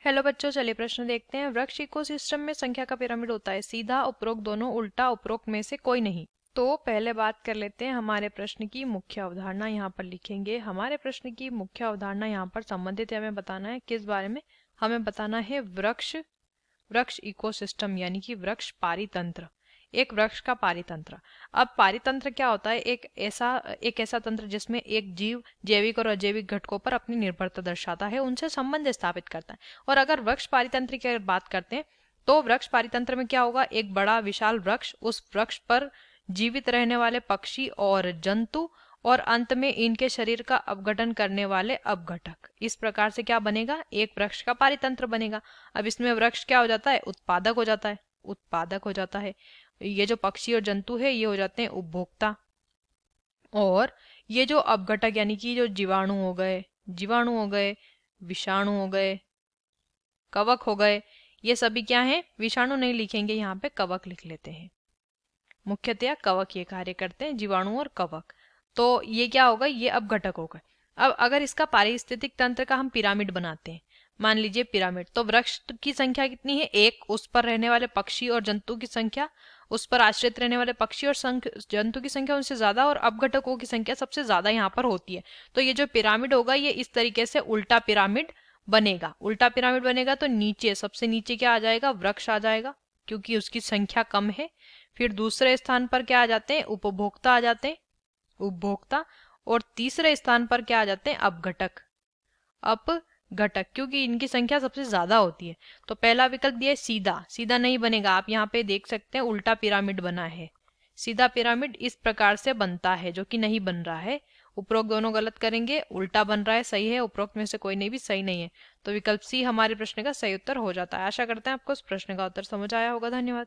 Hello बच्चों, चलिए प्रश्न देखते हैं। वृक्ष इकोसिस्टम में संख्या का पिरामिड होता है, सीधा, उपरोक्त दोनों, उल्टा, उपरोक्त में से कोई नहीं। तो पहले बात कर लेते हैं हमारे प्रश्न की मुख्य अवधारणा। यहाँ पर लिखेंगे हमारे प्रश्न की मुख्य अवधारणा। यहाँ पर संबंधित हमें बताना है किस बारे में, हमें बताना है वृक्ष वृक्ष इकोसिस्टम यानी कि वृक्ष पारितंत्र, एक वृक्ष का पारितंत्र। अब पारितंत्र क्या होता है? एक ऐसा तंत्र जिसमें एक जीव जैविक और अजैविक घटकों पर अपनी निर्भरता दर्शाता है, उनसे संबंध स्थापित करता है। और अगर वृक्ष पारितंत्र की अगर बात करते हैं तो वृक्ष पारितंत्र में क्या होगा? एक बड़ा विशाल वृक्ष, उस वृक्ष पर जीवित रहने वाले पक्षी और जंतु, और अंत में इनके शरीर का अपघटन करने वाले अपघटक। इस प्रकार से क्या बनेगा? एक वृक्ष का पारितंत्र बनेगा। अब इसमें वृक्ष क्या हो जाता है? उत्पादक हो जाता है, उत्पादक हो जाता है। ये जो पक्षी और जंतु है ये हो जाते हैं उपभोक्ता, और ये जो अपघटक यानी कि जो जीवाणु हो गए, विषाणु हो गए, कवक हो गए, ये सभी क्या हैं? विषाणु नहीं लिखेंगे, यहाँ पे कवक लिख लेते हैं। मुख्यतया कवक ये कार्य करते हैं, जीवाणु और कवक। तो ये क्या होगा? ये अपघटक होगा। अब अगर इसका पारिस्थितिक तंत्र का हम पिरामिड बनाते हैं, मान लीजिए पिरामिड, तो वृक्ष की संख्या कितनी है? एक, उस पर रहने वाले पक्षी और जंतु की संख्या, उस पर आश्रित रहने वाले पक्षी और जंतु की संख्या उनसे ज्यादा, और अपघटकों की संख्या सबसे ज्यादा यहाँ पर होती है। तो ये जो पिरामिड होगा ये इस तरीके से उल्टा पिरामिड बनेगा। उल्टा पिरामिड बनेगा तो नीचे, सबसे नीचे क्या आ जाएगा? वृक्ष आ जाएगा, क्योंकि उसकी संख्या कम है। फिर दूसरे स्थान पर क्या आ जाते हैं? उपभोक्ता आ जाते हैं, उपभोक्ता। और तीसरे स्थान पर क्या आ जाते हैं? अपघटक, अपघटक, क्योंकि इनकी संख्या सबसे ज्यादा होती है। तो पहला विकल्प दिया है सीधा, सीधा नहीं बनेगा। आप यहाँ पे देख सकते हैं उल्टा पिरामिड बना है। सीधा पिरामिड इस प्रकार से बनता है, जो कि नहीं बन रहा है। उपरोक्त दोनों गलत करेंगे, उल्टा बन रहा है सही है, उपरोक्त में से कोई नहीं भी सही नहीं है। तो विकल्प सी हमारे प्रश्न का सही उत्तर हो जाता है। आशा करते हैं आपको इस प्रश्न का उत्तर समझ आया होगा। धन्यवाद।